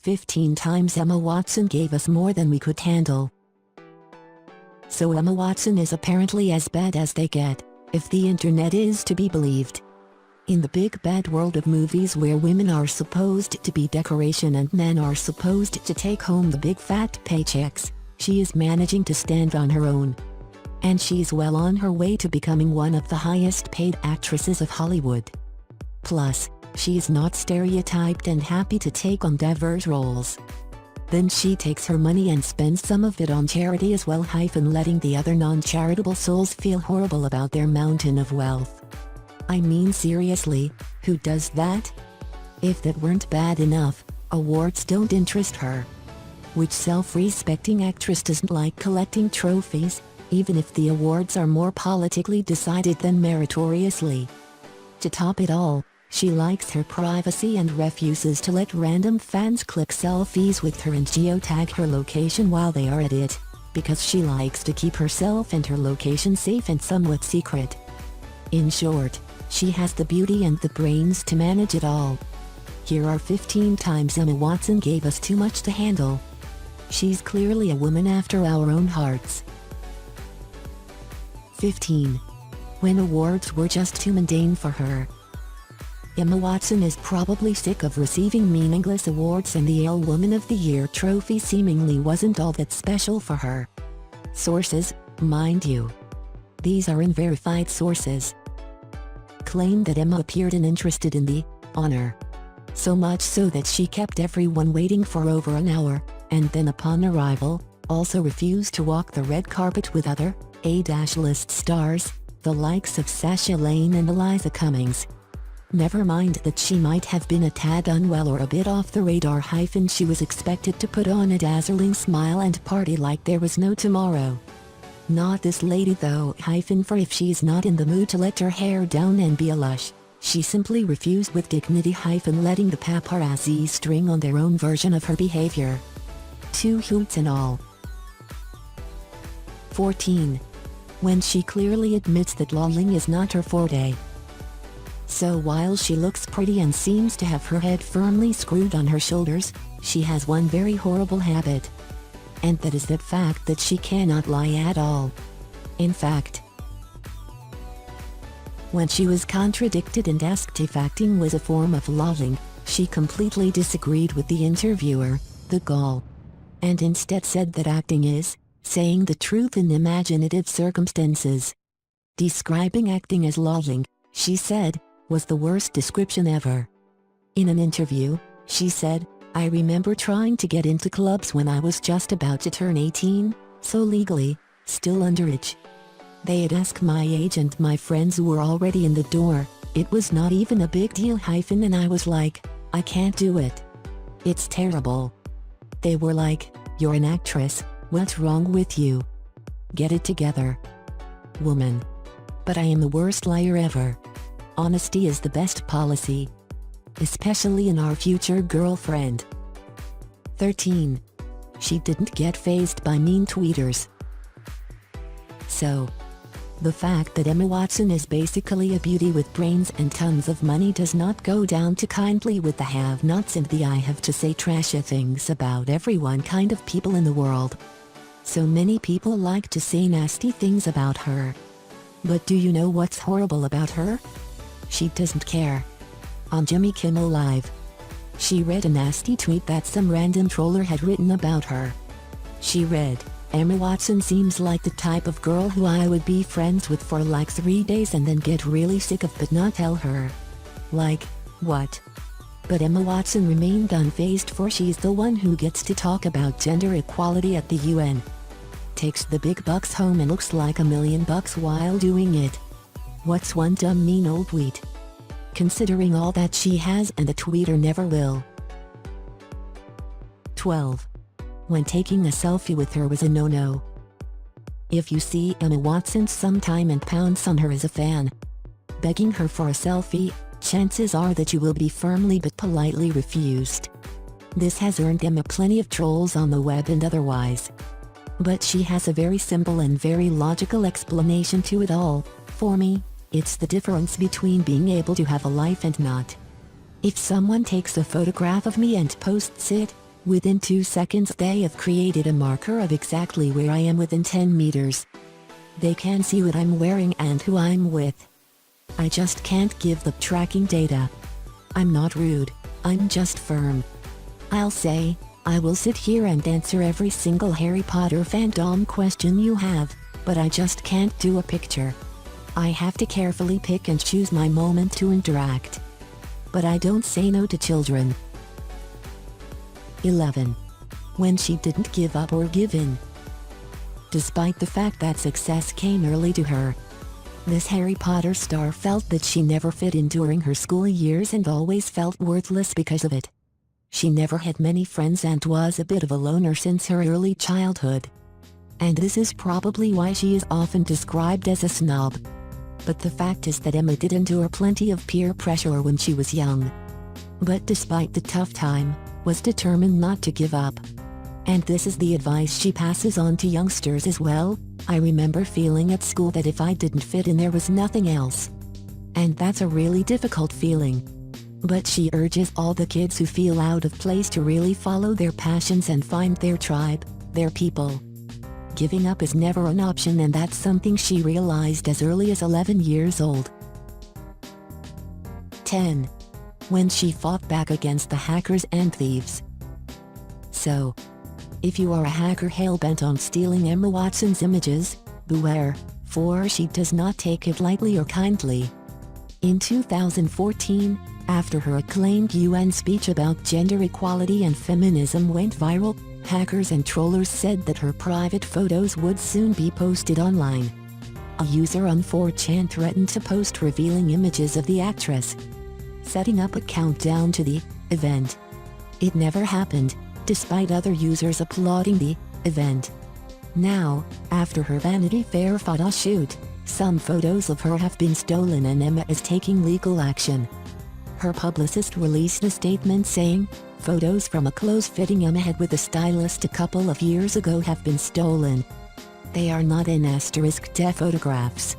15 times Emma Watson gave us more than we could handle. So Emma Watson is apparently as bad as they get, if the internet is to be believed. In the big bad world of movies where women are supposed to be decoration and men are supposed to take home the big fat paychecks, she is managing to stand on her own. And she's well on her way to becoming one of the highest paid actresses of Hollywood. Plus, she's not stereotyped and happy to take on diverse roles. Then she takes her money and spends some of it on charity as well, letting the other non-charitable souls feel horrible about their mountain of wealth. I mean, seriously, who does that? If that weren't bad enough, awards don't interest her. Which self-respecting actress doesn't like collecting trophies, even if the awards are more politically decided than meritoriously? To top it all, she likes her privacy and refuses to let random fans click selfies with her and geotag her location while they are at it, because she likes to keep herself and her location safe and somewhat secret. In short, she has the beauty and the brains to manage it all. Here are 15 times Emma Watson gave us too much to handle. She's clearly a woman after our own hearts. 15. When awards were just too mundane for her. Emma Watson is probably sick of receiving meaningless awards, and the Elle Woman of the Year trophy seemingly wasn't all that special for her. Sources, mind you. These are unverified sources. Claim that Emma appeared uninterested in the honor. So much so that she kept everyone waiting for over an hour, and then upon arrival, also refused to walk the red carpet with other A-list stars, the likes of Sasha Lane and Eliza Cummings. Never mind that she might have been a tad unwell or a bit off the radar. She was expected to put on a dazzling smile and party like there was no tomorrow. Not this lady though. For if she's not in the mood to let her hair down and be a lush, she simply refused with dignity. Letting the paparazzi string on their own version of her behavior. 2 hoots and all. 14. When she clearly admits that lolling is not her forte. So while she looks pretty and seems to have her head firmly screwed on her shoulders, she has one very horrible habit. And that is the fact that she cannot lie at all. In fact, when she was contradicted and asked if acting was a form of lolling, she completely disagreed with the interviewer, the gall. And instead said that acting is saying the truth in imaginative circumstances. Describing acting as lolling, she said, was the worst description ever. In an interview, she said, "I remember trying to get into clubs when I was just about to turn 18, so legally, still underage. They'd ask my age and my friends were already in the door, it was not even a big deal and I was like, I can't do it. It's terrible. They were like, you're an actress, what's wrong with you? Get it together. Woman. But I am the worst liar ever. Honesty is the best policy. Especially in our future girlfriend." 13. She didn't get fazed by mean tweeters. So, the fact that Emma Watson is basically a beauty with brains and tons of money does not go down too kindly with the have-nots and the I have to say trashy things about everyone kind of people in the world. So many people like to say nasty things about her. But do you know what's horrible about her? She doesn't care. On Jimmy Kimmel Live, she read a nasty tweet that some random troller had written about her. She read, "Emma Watson seems like the type of girl who I would be friends with for like 3 days and then get really sick of but not tell her." Like, what? But Emma Watson remained unfazed, for she's the one who gets to talk about gender equality at the UN. Takes the big bucks home and looks like $1 million while doing it. What's one dumb mean old tweet? Considering all that she has and the tweeter never will. 12. When taking a selfie with her was a no-no. If you see Emma Watson sometime and pounce on her as a fan, begging her for a selfie, chances are that you will be firmly but politely refused. This has earned Emma plenty of trolls on the web and otherwise. But she has a very simple and very logical explanation to it all. For me, it's the difference between being able to have a life and not. If someone takes a photograph of me and posts it, Within 2 seconds they have created a marker of exactly where I am within 10 meters. They can see what I'm wearing and who I'm with. I just can't give the tracking data. I'm not rude, I'm just firm. I'll say, I will sit here and answer every single Harry Potter fandom question you have, but I just can't do a picture. I have to carefully pick and choose my moment to interact. But I don't say no to children. 11. When she didn't give up or give in. Despite the fact that success came early to her, this Harry Potter star felt that she never fit in during her school years and always felt worthless because of it. She never had many friends and was a bit of a loner since her early childhood. And this is probably why she is often described as a snob. But the fact is that Emma did endure plenty of peer pressure when she was young. But despite the tough time, was determined not to give up. And this is the advice she passes on to youngsters as well. I remember feeling at school that if I didn't fit in there was nothing else. And that's a really difficult feeling. But she urges all the kids who feel out of place to really follow their passions and find their tribe, their people. Giving up is never an option, and that's something she realized as early as 11 years old. 10. When she fought back against the hackers and thieves. So, if you are a hacker hell-bent on stealing Emma Watson's images, beware, for she does not take it lightly or kindly. In 2014, after her acclaimed UN speech about gender equality and feminism went viral, hackers and trollers said that her private photos would soon be posted online. A user on 4chan threatened to post revealing images of the actress, setting up a countdown to the event. It never happened, despite other users applauding the event. Now, after her Vanity Fair photo shoot, some photos of her have been stolen and Emma is taking legal action. Her publicist released a statement saying, "Photos from a close-fitting Emma head with a stylist a couple of years ago have been stolen. They are not N*DE photographs.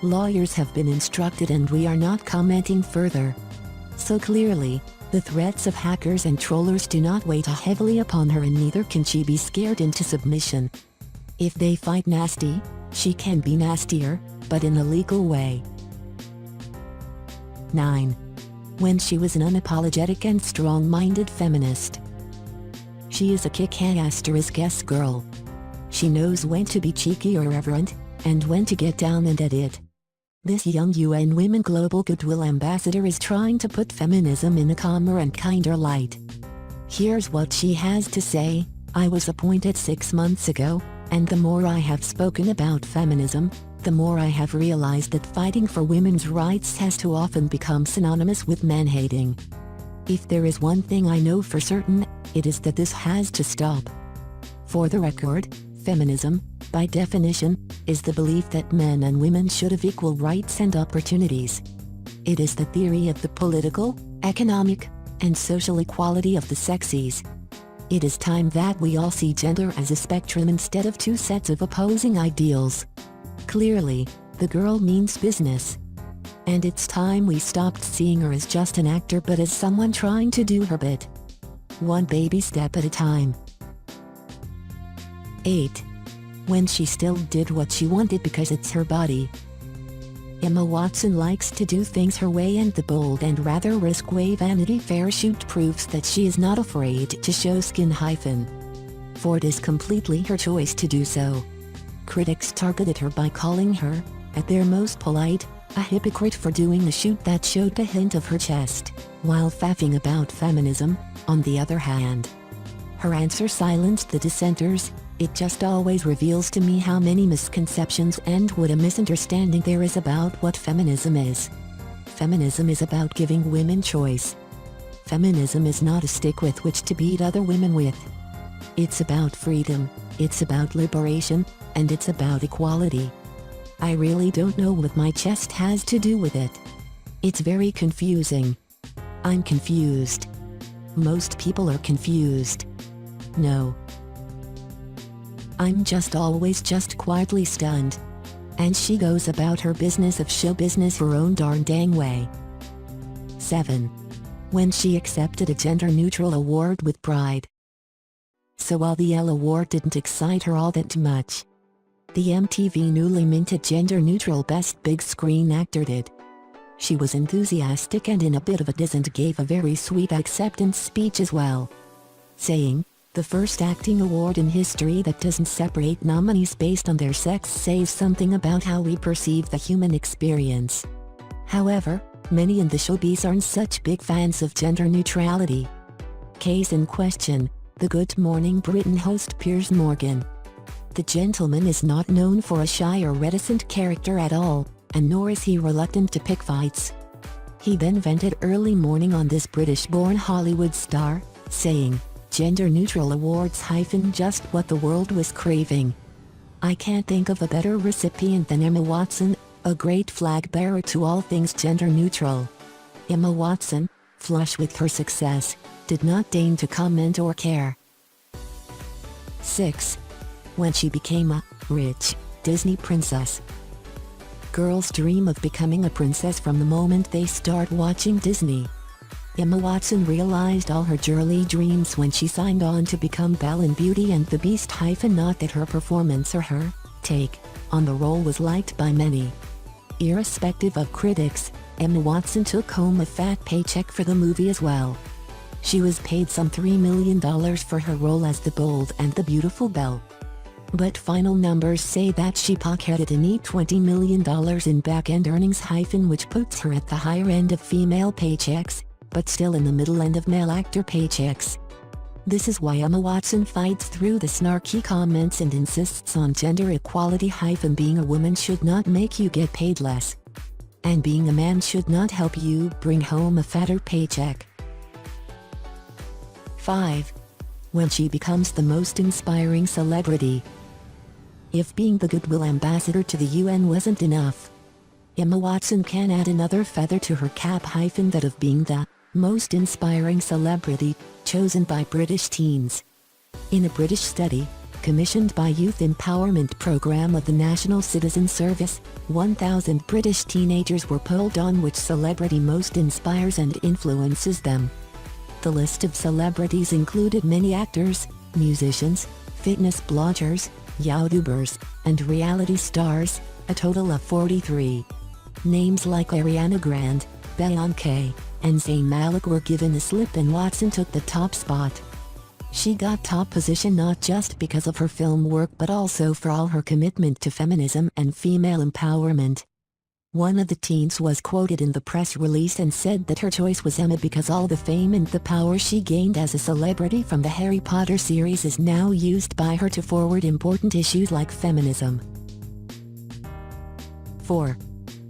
Lawyers have been instructed and we are not commenting further." So clearly, the threats of hackers and trollers do not weigh heavily upon her, and neither can she be scared into submission. If they fight nasty, she can be nastier, but in a legal way. 9. When she was an unapologetic and strong-minded feminist. She is a kick-ass girl. She knows when to be cheeky or irreverent, and when to get down and at it. This young UN Women Global Goodwill Ambassador is trying to put feminism in a calmer and kinder light. Here's what she has to say: "I was appointed 6 months ago, and the more I have spoken about feminism, the more I have realized that fighting for women's rights has too often become synonymous with man-hating. If there is one thing I know for certain, it is that this has to stop." For the record, feminism, by definition, is the belief that men and women should have equal rights and opportunities. It is the theory of the political, economic, and social equality of the sexes. It is time that we all see gender as a spectrum instead of two sets of opposing ideals. Clearly, the girl means business. And it's time we stopped seeing her as just an actor but as someone trying to do her bit. One baby step at a time. 8. When she still did what she wanted because it's her body. Emma Watson likes to do things her way, and the bold and rather risque Vanity Fair shoot proves that she is not afraid to show skin. For it is completely her choice to do so. Critics targeted her by calling her, at their most polite, a hypocrite for doing a shoot that showed a hint of her chest, while faffing about feminism, on the other hand. Her answer silenced the dissenters. "It just always reveals to me how many misconceptions and what a misunderstanding there is about what feminism is. Feminism is about giving women choice. Feminism is not a stick with which to beat other women with. It's about freedom, it's about liberation, and it's about equality. I really don't know what my chest has to do with it. It's very confusing. I'm confused. Most people are confused. No. I'm just always just quietly stunned." And she goes about her business of show business her own darn dang way. 7. When she accepted a gender-neutral award with pride. so while the Elle Award didn't excite her all that much, the MTV newly minted gender-neutral Best Big Screen Actor did. She was enthusiastic and in a bit of a didnt gave a very sweet acceptance speech as well, saying, "The first acting award in history that doesn't separate nominees based on their sex says something about how we perceive the human experience." However, many in the showbiz aren't such big fans of gender neutrality. Case in question, the Good Morning Britain host Piers Morgan. The gentleman is not known for a shy or reticent character at all, and nor is he reluctant to pick fights. He then vented early morning on this British-born Hollywood star, saying, "Gender-neutral awards - just what the world was craving. I can't think of a better recipient than Emma Watson, a great flag-bearer to all things gender-neutral." Emma Watson, flush with her success, did not deign to comment or care. 6. When she became a rich Disney princess. Girls dream of becoming a princess from the moment they start watching Disney. Emma Watson realized all her early dreams when she signed on to become Belle in Beauty and the Beast. Not that her performance or her take on the role was liked by many. Irrespective of critics, Emma Watson took home a fat paycheck for the movie as well. She was paid some $3 million for her role as the bold and the beautiful Belle. But final numbers say that she pocketed a neat $20 million in back-end earnings, which puts her at the higher end of female paychecks, but still in the middle end of male actor paychecks. This is why Emma Watson fights through the snarky comments and insists on gender equality. Being a woman should not make you get paid less. And being a man should not help you bring home a fatter paycheck. 5. When she becomes the most inspiring celebrity. If being the Goodwill Ambassador to the UN wasn't enough, Emma Watson can add another feather to her cap, that of being the most inspiring celebrity chosen by British teens. In a British study, commissioned by Youth Empowerment Programme of the National Citizen Service, 1,000 British teenagers were polled on which celebrity most inspires and influences them. The list of celebrities included many actors, musicians, fitness bloggers, YouTubers, and reality stars, a total of 43. Names like Ariana Grande, Beyoncé, and Zayn Malik were given a slip, and Watson took the top spot. She got top position not just because of her film work but also for all her commitment to feminism and female empowerment. One of the teens was quoted in the press release and said that her choice was Emma because all the fame and the power she gained as a celebrity from the Harry Potter series is now used by her to forward important issues like feminism. 4.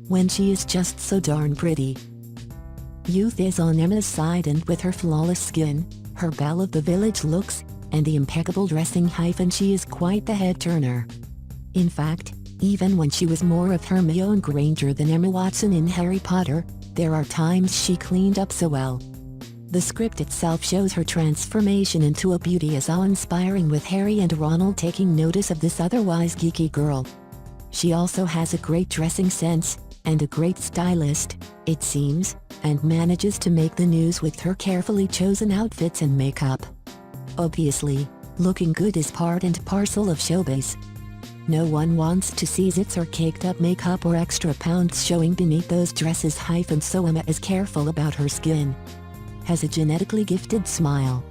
When she is just so darn pretty. Youth is on Emma's side, and with her flawless skin, her belle of the village looks, and the impeccable dressing, she is quite the head-turner. In fact, even when she was more of Hermione Granger than Emma Watson in Harry Potter, there are times she cleaned up so well. The script itself shows her transformation into a beauty as awe-inspiring, with Harry and Ronald taking notice of this otherwise geeky girl. She also has a great dressing sense, and a great stylist, it seems, and manages to make the news with her carefully chosen outfits and makeup. Obviously, looking good is part and parcel of showbiz. No one wants to see zits or caked-up makeup or extra pounds showing beneath those dresses. So Emma is careful about her skin, has a genetically gifted smile,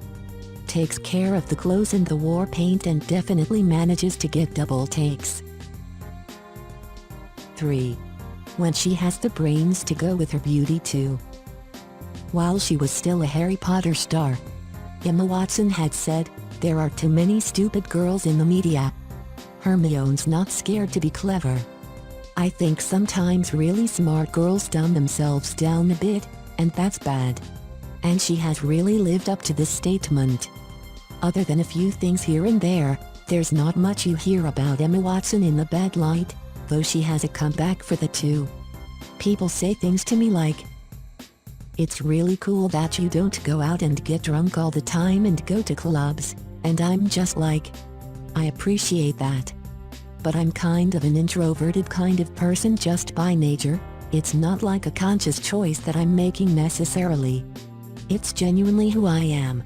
takes care of the clothes and the war paint, and definitely manages to get double takes. 3. When she has the brains to go with her beauty too. While she was still a Harry Potter star, Emma Watson had said, "There are too many stupid girls in the media. Hermione's not scared to be clever. I think sometimes really smart girls dumb themselves down a bit, and that's bad." And she has really lived up to this statement. Other than a few things here and there, there's not much you hear about Emma Watson in the bad light, though she has a comeback for the two. People say things to me like, "It's really cool that you don't go out and get drunk all the time and go to clubs," and I'm just like, I appreciate that. But I'm kind of an introverted kind of person just by nature. It's not like a conscious choice that I'm making necessarily. It's genuinely who I am.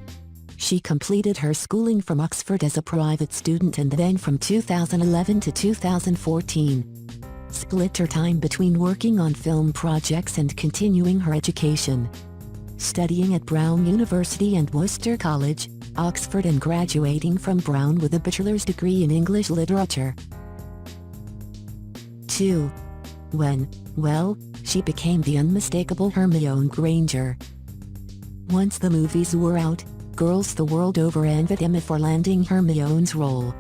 She completed her schooling from Oxford as a private student and then from 2011 to 2014 split her time between working on film projects and continuing her education. Studying at Brown University and Worcester College, Oxford, and graduating from Brown with a bachelor's degree in English literature. 2. When, well, she became the unmistakable Hermione Granger. Once the movies were out, girls the world over envied Emma for landing Hermione's role.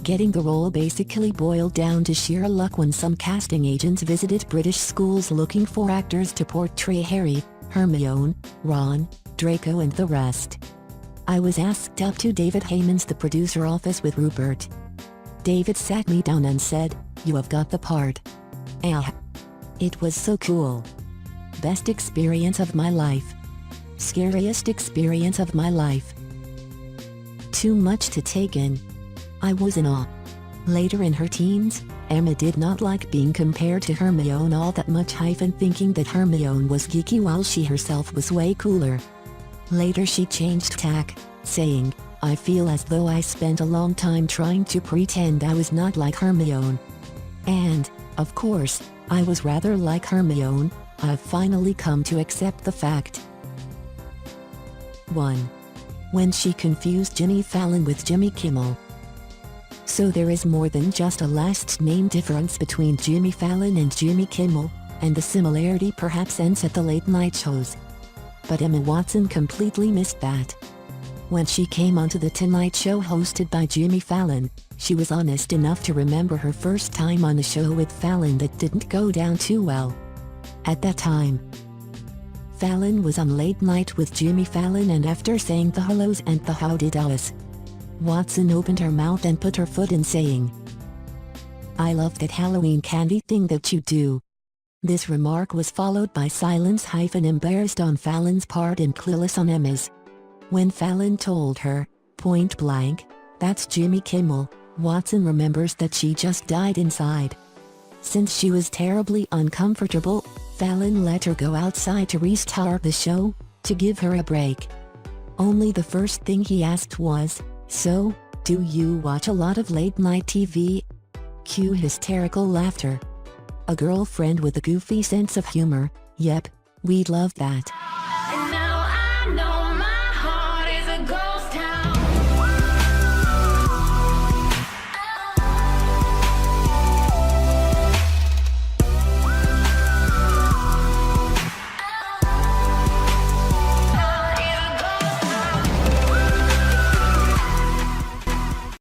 Getting the role basically boiled down to sheer luck when some casting agents visited British schools looking for actors to portray Harry, Hermione, Ron, Draco and the rest. I was asked up to David Heyman's The Producer office with Rupert. David sat me down and said, "You have got the part." It was so cool. Best experience of my life. Scariest experience of my life. Too much to take in. I was in awe. Later in her teens, Emma did not like being compared to Hermione all that much, thinking that Hermione was geeky while she herself was way cooler. Later she changed tack, saying, "I feel as though I spent a long time trying to pretend I was not like Hermione. And, of course, I was rather like Hermione. I've finally come to accept the fact." 1. When she confused Jimmy Fallon with Jimmy Kimmel. So there is more than just a last name difference between Jimmy Fallon and Jimmy Kimmel, and the similarity perhaps ends at the late night shows. But Emma Watson completely missed that. When she came onto The Tonight Show hosted by Jimmy Fallon, she was honest enough to remember her first time on a show with Fallon that didn't go down too well. At that time, Fallon was on Late Night with Jimmy Fallon, and after saying the hellos and the howdy does, Watson opened her mouth and put her foot in, saying, "I love that Halloween candy thing that you do." This remark was followed by silence, embarrassed on Fallon's part and clueless on Emma's. When Fallon told her, point blank, "That's Jimmy Kimmel," Watson remembers that she just died inside. Since she was terribly uncomfortable, Fallon let her go outside to restart the show, to give her a break. Only the first thing he asked was, "So, do you watch a lot of late night TV?" Cue hysterical laughter. A girlfriend with a goofy sense of humor. Yep, we'd love that.